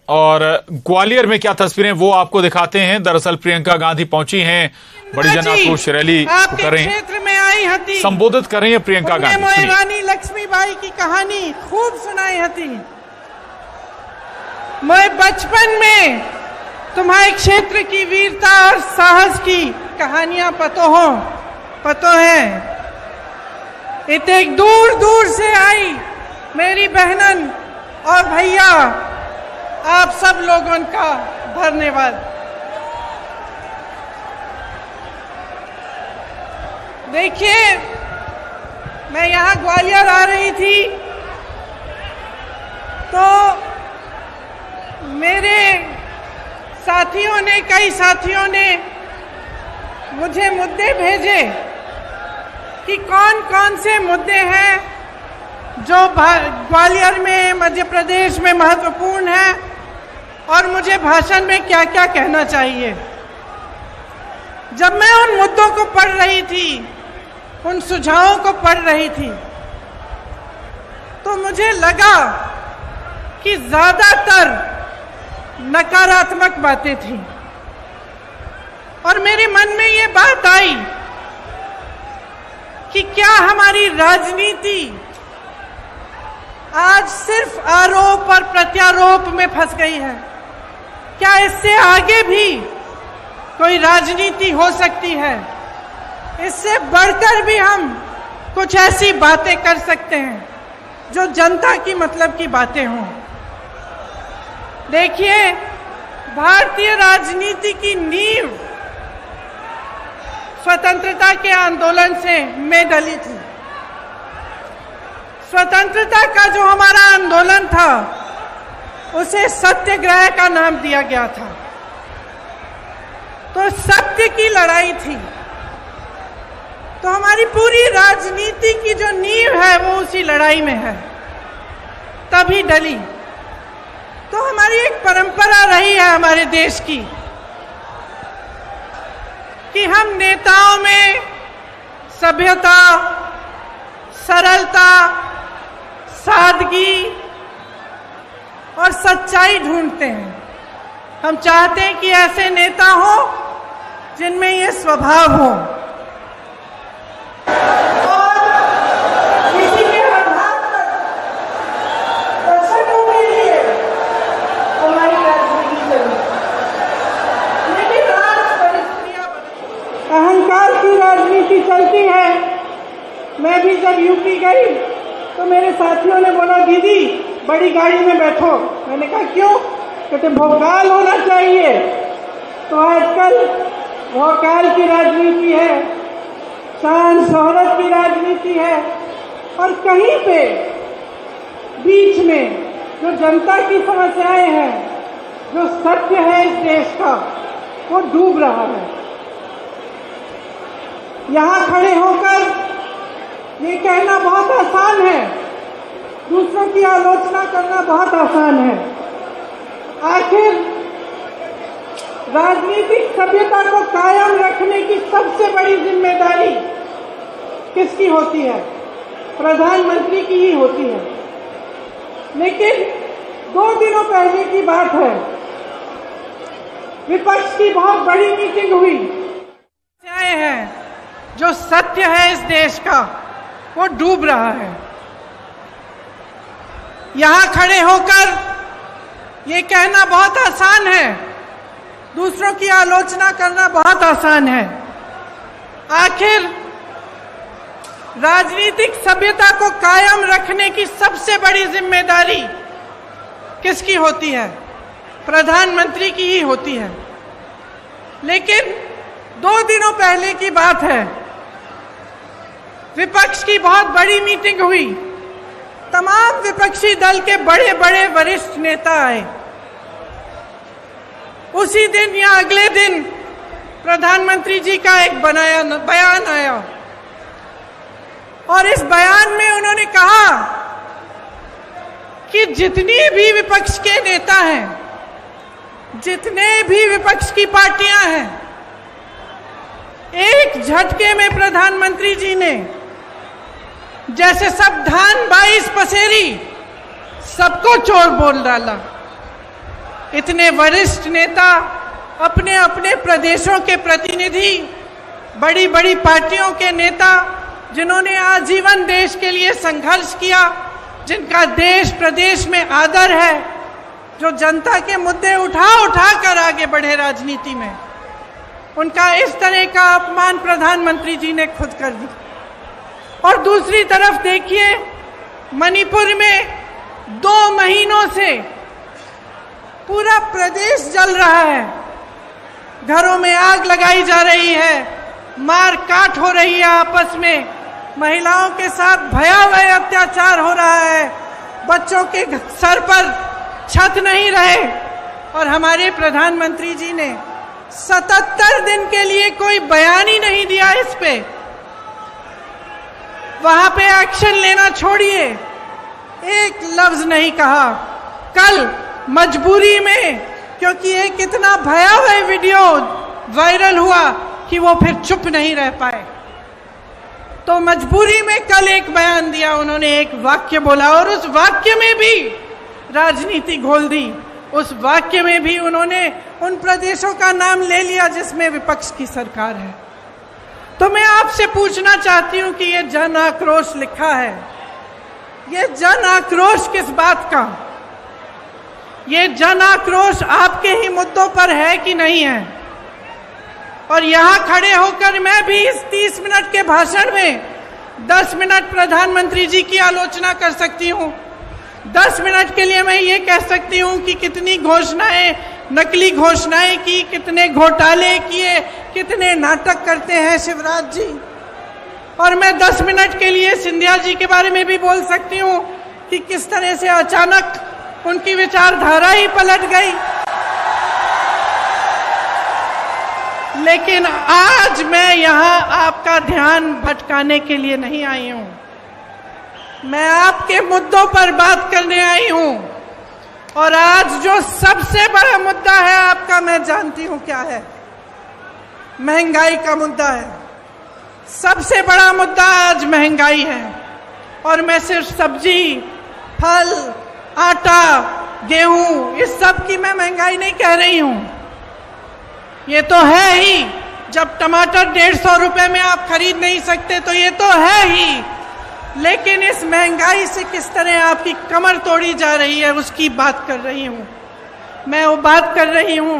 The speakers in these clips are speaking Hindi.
और ग्वालियर में क्या तस्वीरें वो आपको दिखाते हैं। दरअसल प्रियंका गांधी पहुंची हैं, बड़ी जन आक्रोश रैली कर रही हैं, क्षेत्र में आई हती संबोधित कर रही है प्रियंका गांधी। रानी लक्ष्मीबाई की कहानी खूब सुनाई हती। मैं बचपन में तुम्हारे क्षेत्र की वीरता और साहस की कहानियां पतो है। इतने दूर दूर से आई मेरी बहनन और भैया, आप सब लोगों का धन्यवाद। देखिए, मैं यहाँ ग्वालियर आ रही थी तो मेरे कई साथियों ने मुझे मुद्दे भेजे कि कौन कौन से मुद्दे हैं जो ग्वालियर में, मध्य प्रदेश में महत्वपूर्ण है और मुझे भाषण में क्या क्या कहना चाहिए। जब मैं उन मुद्दों को पढ़ रही थी, उन सुझावों को पढ़ रही थी, तो मुझे लगा कि ज्यादातर नकारात्मक बातें थी और मेरे मन में ये बात आई कि क्या हमारी राजनीति आज सिर्फ आरोप और प्रत्यारोप में फंस गई है? क्या इससे आगे भी कोई राजनीति हो सकती है? इससे बढ़कर भी हम कुछ ऐसी बातें कर सकते हैं जो जनता की मतलब की बातें हों। देखिए, भारतीय राजनीति की नींव स्वतंत्रता के आंदोलन से में डली थी। स्वतंत्रता का जो हमारा आंदोलन था उसे सत्याग्रह का नाम दिया गया था। तो सत्य की लड़ाई थी। तो हमारी पूरी राजनीति की जो नींव है वो उसी लड़ाई में है, तभी डली। तो हमारी एक परंपरा रही है हमारे देश की कि हम नेताओं में सभ्यता, सरलता, सादगी और सच्चाई ढूंढते हैं। हम चाहते हैं कि ऐसे नेता हो जिनमें ये स्वभाव हो। अहंकार की राजनीति चलती है। मैं भी जब यूपी गई तो मेरे साथियों ने बोला, दीदी बड़ी गाड़ी में बैठो। मैंने कहा क्यों? कहते भोकाल होना चाहिए। तो आजकल भोकाल की राजनीति है, शान शोहरत की राजनीति है और कहीं पे बीच में जो जनता की समस्याएं हैं, जो सत्य है इस देश का, वो डूब रहा है। यहाँ खड़े होकर ये कहना बहुत आसान है, दूसरों की आलोचना करना बहुत आसान है। आखिर राजनीतिक सभ्यता को कायम रखने की सबसे बड़ी जिम्मेदारी किसकी होती है? प्रधानमंत्री की ही होती है। लेकिन 2 दिनों पहले की बात है, विपक्ष की बहुत बड़ी मीटिंग हुई। जो सत्य है इस देश का वो डूब रहा है। यहां खड़े होकर ये कहना बहुत आसान है, दूसरों की आलोचना करना बहुत आसान है। आखिर राजनीतिक सभ्यता को कायम रखने की सबसे बड़ी जिम्मेदारी किसकी होती है? प्रधानमंत्री की ही होती है। लेकिन 2 दिनों पहले की बात है, विपक्ष की बहुत बड़ी मीटिंग हुई। तमाम विपक्षी दल के बड़े बड़े वरिष्ठ नेता आए। उसी दिन या अगले दिन प्रधानमंत्री जी का एक बयान आया और इस बयान में उन्होंने कहा कि जितनी भी विपक्ष के नेता हैं, जितने भी विपक्ष की पार्टियां हैं, एक झटके में प्रधानमंत्री जी ने जैसे सब धान 22 पसेरी सबको चोर बोल डाला। इतने वरिष्ठ नेता, अपने अपने प्रदेशों के प्रतिनिधि, बड़ी बड़ी पार्टियों के नेता, जिन्होंने आजीवन देश के लिए संघर्ष किया, जिनका देश प्रदेश में आदर है, जो जनता के मुद्दे उठा उठा कर आगे बढ़े राजनीति में, उनका इस तरह का अपमान प्रधानमंत्री जी ने खुद कर दी। और दूसरी तरफ देखिए, मणिपुर में 2 महीनों से पूरा प्रदेश जल रहा है, घरों में आग लगाई जा रही है, मार काट हो रही है आपस में, महिलाओं के साथ भयावह अत्याचार हो रहा है, बच्चों के सर पर छत नहीं रहे, और हमारे प्रधानमंत्री जी ने 77 दिन के लिए कोई बयान ही नहीं दिया इस पे। वहां पे एक्शन लेना छोड़िए, एक लफ्ज नहीं कहा। कल मजबूरी में, क्योंकि एक इतना भयावह वीडियो वायरल हुआ कि वो फिर चुप नहीं रह पाए, तो मजबूरी में कल एक बयान दिया उन्होंने, एक वाक्य बोला, और उस वाक्य में भी राजनीति घोल दी। उस वाक्य में भी उन्होंने उन प्रदेशों का नाम ले लिया जिसमें विपक्ष की सरकार है। तो मैं आपसे पूछना चाहती हूं कि ये जन आक्रोश लिखा है, ये जन आक्रोश किस बात का? ये जन आक्रोश आपके ही मुद्दों पर है कि नहीं है? और यहां खड़े होकर मैं भी इस 30 मिनट के भाषण में 10 मिनट प्रधानमंत्री जी की आलोचना कर सकती हूं। 10 मिनट के लिए मैं ये कह सकती हूं कि कितनी घोषणाएं, नकली घोषणाएं की, कितने घोटाले किए, कितने नाटक करते हैं शिवराज जी। और मैं 10 मिनट के लिए सिंधिया जी के बारे में भी बोल सकती हूं कि किस तरह से अचानक उनकी विचारधारा ही पलट गई। लेकिन आज मैं यहां आपका ध्यान भटकाने के लिए नहीं आई हूं, मैं आपके मुद्दों पर बात करने आई हूं। और आज जो सबसे बड़ा मुद्दा है आपका, मैं जानती हूं क्या है, महंगाई का मुद्दा है। सबसे बड़ा मुद्दा आज महंगाई है। और मैं सिर्फ सब्जी, फल, आटा, गेहूं, इस सब की मैं महंगाई नहीं कह रही हूं। ये तो है ही, जब टमाटर 150 रुपए में आप खरीद नहीं सकते तो ये तो है ही। लेकिन इस महंगाई से किस तरह आपकी कमर तोड़ी जा रही है उसकी बात कर रही हूं। मैं वो बात कर रही हूं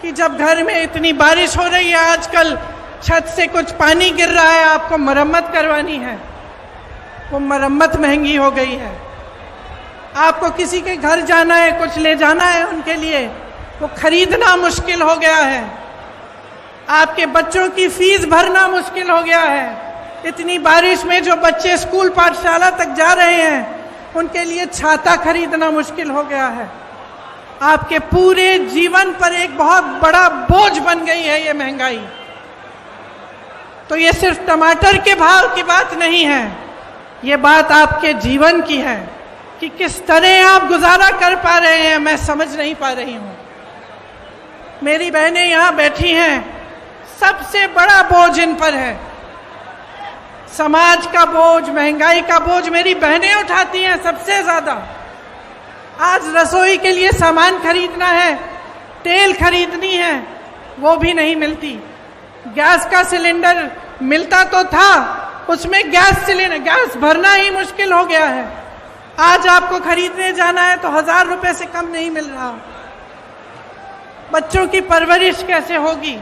कि जब घर में इतनी बारिश हो रही है, आजकल छत से कुछ पानी गिर रहा है, आपको मरम्मत करवानी है, वो मरम्मत महंगी हो गई है। आपको किसी के घर जाना है, कुछ ले जाना है उनके लिए, वो खरीदना मुश्किल हो गया है। आपके बच्चों की फीस भरना मुश्किल हो गया है। इतनी बारिश में जो बच्चे स्कूल पाठशाला तक जा रहे हैं, उनके लिए छाता खरीदना मुश्किल हो गया है। आपके पूरे जीवन पर एक बहुत बड़ा बोझ बन गई है ये महंगाई। तो ये सिर्फ टमाटर के भाव की बात नहीं है, ये बात आपके जीवन की है कि किस तरह आप गुजारा कर पा रहे हैं, मैं समझ नहीं पा रही हूं। मेरी बहनें यहां बैठी हैं, सबसे बड़ा बोझ इन पर है, समाज का बोझ, महंगाई का बोझ मेरी बहनें उठाती हैं सबसे ज्यादा। आज रसोई के लिए सामान खरीदना है, तेल खरीदनी है, वो भी नहीं मिलती। गैस का सिलेंडर मिलता तो था, उसमें गैस भरना ही मुश्किल हो गया है। आज आपको खरीदने जाना है तो 1000 रुपए से कम नहीं मिल रहा। बच्चों की परवरिश कैसे होगी?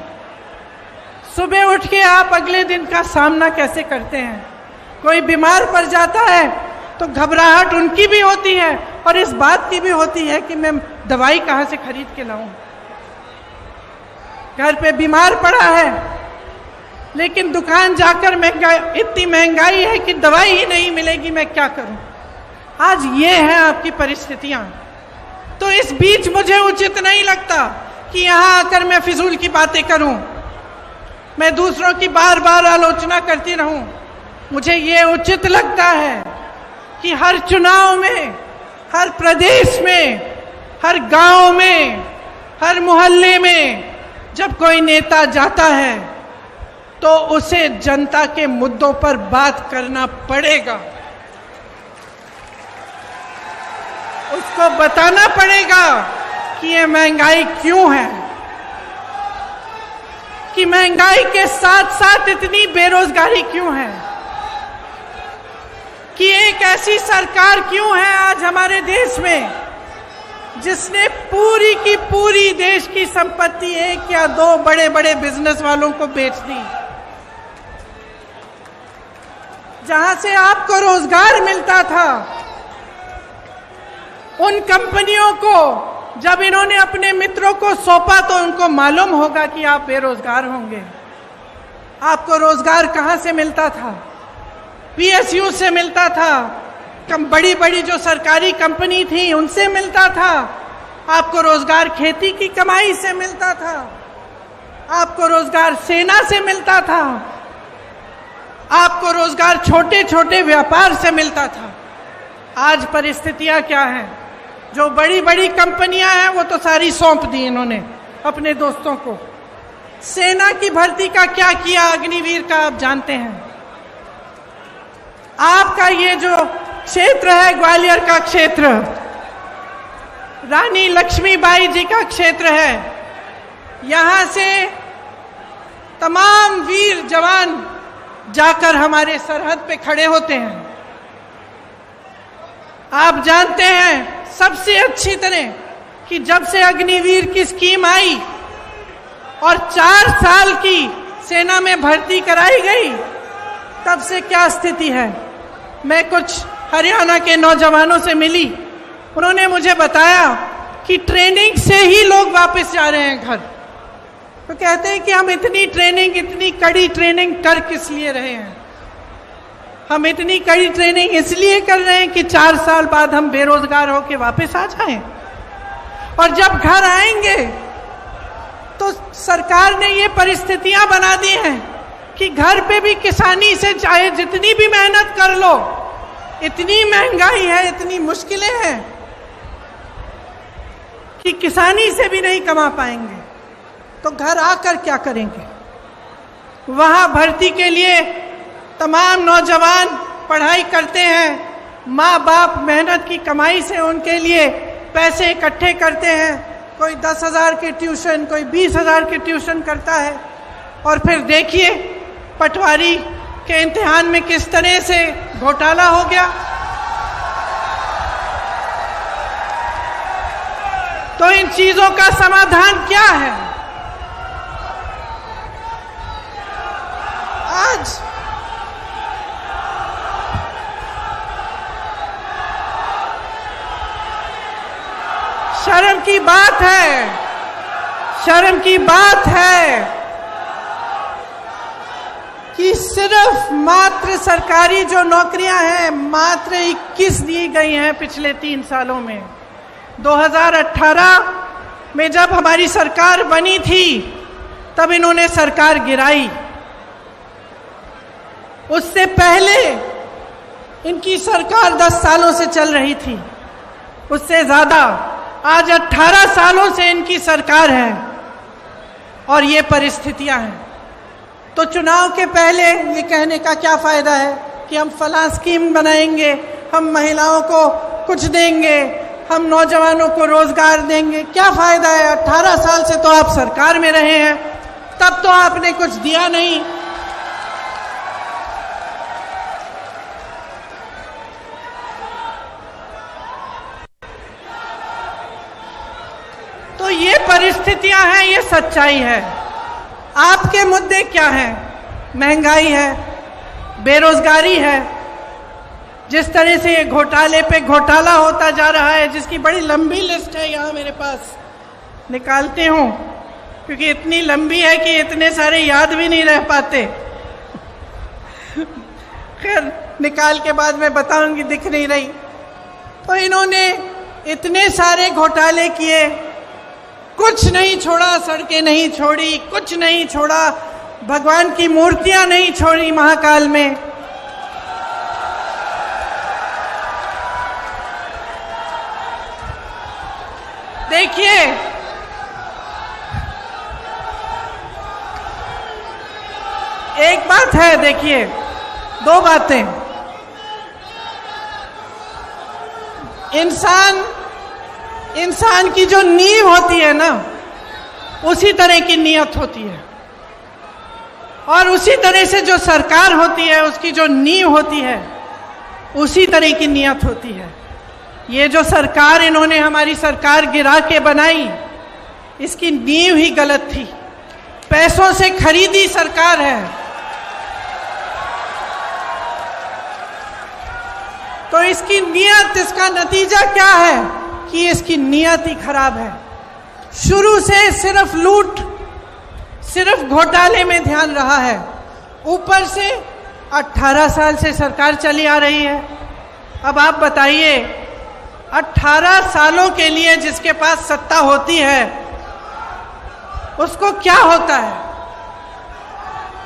सुबह उठ के आप अगले दिन का सामना कैसे करते हैं? कोई बीमार पड़ जाता है तो घबराहट उनकी भी होती है और इस बात की भी होती है कि मैं दवाई कहां से खरीद के लाऊं। घर पे बीमार पड़ा है, लेकिन दुकान जाकर इतनी महंगाई है कि दवाई ही नहीं मिलेगी, मैं क्या करूं? आज ये है आपकी परिस्थितियां। तो इस बीच मुझे उचित नहीं लगता कि यहां आकर मैं फिजूल की बातें करूं, मैं दूसरों की बार बार आलोचना करती रहूं। मुझे ये उचित लगता है कि हर चुनाव में, हर प्रदेश में, हर गांव में, हर मोहल्ले में जब कोई नेता जाता है तो उसे जनता के मुद्दों पर बात करना पड़ेगा, उसको बताना पड़ेगा कि ये महंगाई क्यों है, कि महंगाई के साथ साथ इतनी बेरोजगारी क्यों है, कि एक ऐसी सरकार क्यों है आज हमारे देश में जिसने पूरी की पूरी देश की संपत्ति एक या दो बड़े बड़े बिजनेस वालों को बेच दी। जहां से आपको रोजगार मिलता था, उन कंपनियों को जब इन्होंने अपने मित्रों को सौंपा तो उनको मालूम होगा कि आप बेरोजगार होंगे। आपको रोजगार कहां से मिलता था? पीएसयू से मिलता था, बड़ी बड़ी जो सरकारी कंपनी थी उनसे मिलता था। आपको रोजगार खेती की कमाई से मिलता था, आपको रोजगार सेना से मिलता था, आपको रोजगार छोटे छोटे व्यापार से मिलता था। आज परिस्थितियां क्या हैं? जो बड़ी बड़ी कंपनियां हैं वो तो सारी सौंप दी इन्होंने अपने दोस्तों को। सेना की भर्ती का क्या किया, अग्निवीर का आप जानते हैं। आपका ये जो क्षेत्र है, ग्वालियर का क्षेत्र, रानी लक्ष्मीबाई जी का क्षेत्र है, यहां से तमाम वीर जवान जाकर हमारे सरहद पे खड़े होते हैं। आप जानते हैं सबसे अच्छी तरह कि जब से अग्निवीर की स्कीम आई और 4 साल की सेना में भर्ती कराई गई, तब से क्या स्थिति है। मैं कुछ हरियाणा के नौजवानों से मिली, उन्होंने मुझे बताया कि ट्रेनिंग से ही लोग वापस जा रहे हैं घर। तो कहते हैं कि हम इतनी ट्रेनिंग, इतनी कड़ी ट्रेनिंग कर किस लिए रहे हैं। हम इतनी कड़ी ट्रेनिंग इसलिए कर रहे हैं कि 4 साल बाद हम बेरोजगार होकर वापस आ जाएं, और जब घर आएंगे तो सरकार ने ये परिस्थितियां बना दी हैं कि घर पे भी किसानी से चाहे जितनी भी मेहनत कर लो, इतनी महंगाई है, इतनी मुश्किलें हैं कि किसानी से भी नहीं कमा पाएंगे। तो घर आकर क्या करेंगे? वहां भर्ती के लिए तमाम नौजवान पढ़ाई करते हैं, माँ बाप मेहनत की कमाई से उनके लिए पैसे इकट्ठे करते हैं। कोई 10,000 के ट्यूशन, कोई 20,000 के ट्यूशन करता है, और फिर देखिए पटवारी के इम्तिहान में किस तरह से घोटाला हो गया। तो इन चीजों का समाधान क्या है? आज शर्म की बात है, शर्म की बात है कि सिर्फ मात्र सरकारी जो नौकरियां हैं मात्र 21 दी गई हैं पिछले 3 सालों में। 2018 में जब हमारी सरकार बनी थी तब इन्होंने सरकार गिराई। उससे पहले इनकी सरकार 10 सालों से चल रही थी, उससे ज्यादा। आज 18 सालों से इनकी सरकार है और ये परिस्थितियां हैं। तो चुनाव के पहले ये कहने का क्या फायदा है कि हम फलां स्कीम बनाएंगे, हम महिलाओं को कुछ देंगे, हम नौजवानों को रोजगार देंगे। क्या फायदा है? 18 साल से तो आप सरकार में रहे हैं, तब तो आपने कुछ दिया नहीं। तो ये परिस्थितियां हैं, ये सच्चाई है। आपके मुद्दे क्या हैं? महंगाई है, बेरोजगारी है, जिस तरह से ये घोटाले पे घोटाला होता जा रहा है, जिसकी बड़ी लंबी लिस्ट है, यहाँ मेरे पास निकालते हूँ क्योंकि इतनी लंबी है कि इतने सारे याद भी नहीं रह पाते। खैर निकाल के बाद मैं बताऊंगी, दिख नहीं रही। तो इन्होंने इतने सारे घोटाले किए, कुछ नहीं छोड़ा, सड़कें नहीं छोड़ी, कुछ नहीं छोड़ा, भगवान की मूर्तियां नहीं छोड़ी महाकाल में। देखिए एक बात है, देखिए 2 बातें। इंसान इंसान की जो नींव होती है ना, उसी तरह की नीयत होती है, और उसी तरह से जो सरकार होती है उसकी जो नींव होती है उसी तरह की नीयत होती है। ये जो सरकार इन्होंने हमारी सरकार गिरा के बनाई, इसकी नींव ही गलत थी, पैसों से खरीदी सरकार है। तो इसकी नीयत, इसका नतीजा क्या है कि इसकी नीयत ही खराब है। शुरू से सिर्फ लूट, सिर्फ घोटाले में ध्यान रहा है। ऊपर से 18 साल से सरकार चली आ रही है। अब आप बताइए, 18 सालों के लिए जिसके पास सत्ता होती है उसको क्या होता है?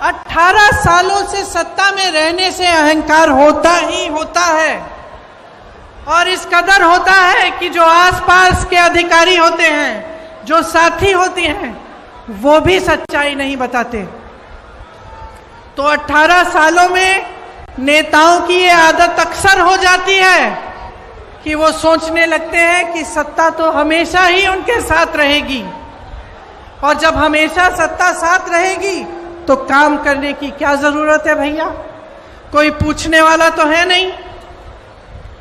18 सालों से सत्ता में रहने से अहंकार होता ही होता है, और इस कदर होता है कि जो आसपास के अधिकारी होते हैं, जो साथी होते हैं, वो भी सच्चाई नहीं बताते। तो 18 सालों में नेताओं की ये आदत अक्सर हो जाती है कि वो सोचने लगते हैं कि सत्ता तो हमेशा ही उनके साथ रहेगी, और जब हमेशा सत्ता साथ रहेगी तो काम करने की क्या जरूरत है भैया? कोई पूछने वाला तो है नहीं।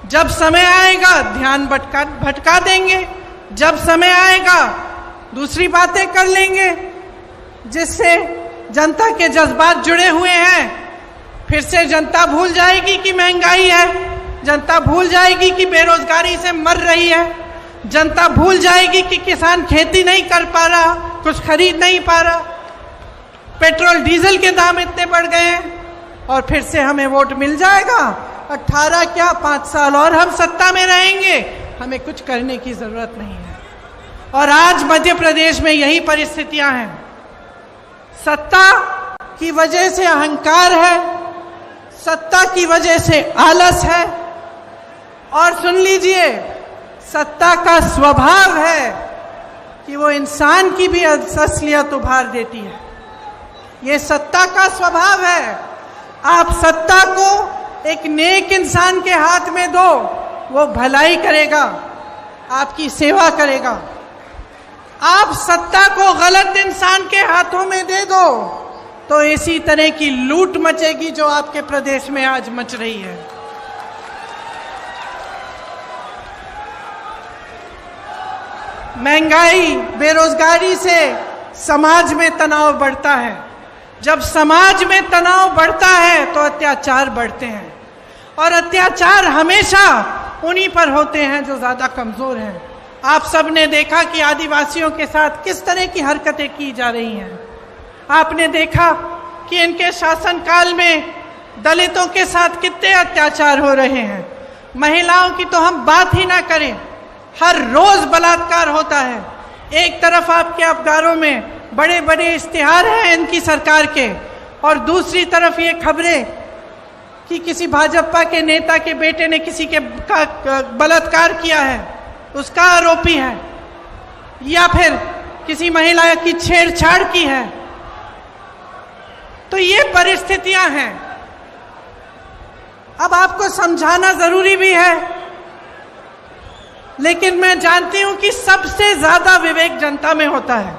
जब समय आएगा ध्यान भटका देंगे, जब समय आएगा दूसरी बातें कर लेंगे जिससे जनता के जज्बात जुड़े हुए हैं। फिर से जनता भूल जाएगी कि महंगाई है, जनता भूल जाएगी कि बेरोजगारी से मर रही है, जनता भूल जाएगी कि किसान खेती नहीं कर पा रहा, कुछ खरीद नहीं पा रहा, पेट्रोल डीजल के दाम इतने बढ़ गए हैं, और फिर से हमें वोट मिल जाएगा। 18 क्या 5 साल और हम सत्ता में रहेंगे, हमें कुछ करने की जरूरत नहीं है। और आज मध्य प्रदेश में यही परिस्थितियां हैं। सत्ता की वजह से अहंकार है, सत्ता की वजह से आलस है, और सुन लीजिए, सत्ता का स्वभाव है कि वो इंसान की भी असलियत उभार देती है। ये सत्ता का स्वभाव है। आप सत्ता को एक नेक इंसान के हाथ में दो, वो भलाई करेगा, आपकी सेवा करेगा। आप सत्ता को गलत इंसान के हाथों में दे दो तो इसी तरह की लूट मचेगी जो आपके प्रदेश में आज मच रही है। महंगाई, बेरोजगारी से समाज में तनाव बढ़ता है। जब समाज में तनाव बढ़ता है तो अत्याचार बढ़ते हैं, और अत्याचार हमेशा उन्हीं पर होते हैं जो ज्यादा कमजोर हैं। आप सब ने देखा कि आदिवासियों के साथ किस तरह की हरकतें की जा रही हैं। आपने देखा कि इनके शासनकाल में दलितों के साथ कितने अत्याचार हो रहे हैं। महिलाओं की तो हम बात ही ना करें, हर रोज बलात्कार होता है। एक तरफ आपके अखबारों में बड़े बड़े इश्तिहार हैं इनकी सरकार के, और दूसरी तरफ ये खबरें कि किसी भाजपा के नेता के बेटे ने किसी के बलात्कार किया है, उसका आरोपी है, या फिर किसी महिला की छेड़छाड़ की है। तो ये परिस्थितियां हैं। अब आपको समझाना जरूरी भी है, लेकिन मैं जानती हूं कि सबसे ज्यादा विवेक जनता में होता है,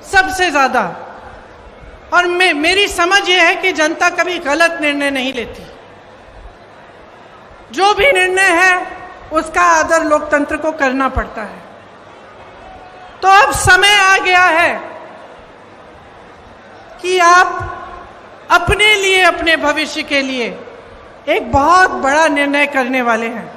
सबसे ज्यादा। और मेरी समझ यह है कि जनता कभी गलत निर्णय नहीं लेती। जो भी निर्णय है उसका आदर लोकतंत्र को करना पड़ता है। तो अब समय आ गया है कि आप अपने लिए, अपने भविष्य के लिए एक बहुत बड़ा निर्णय करने वाले हैं।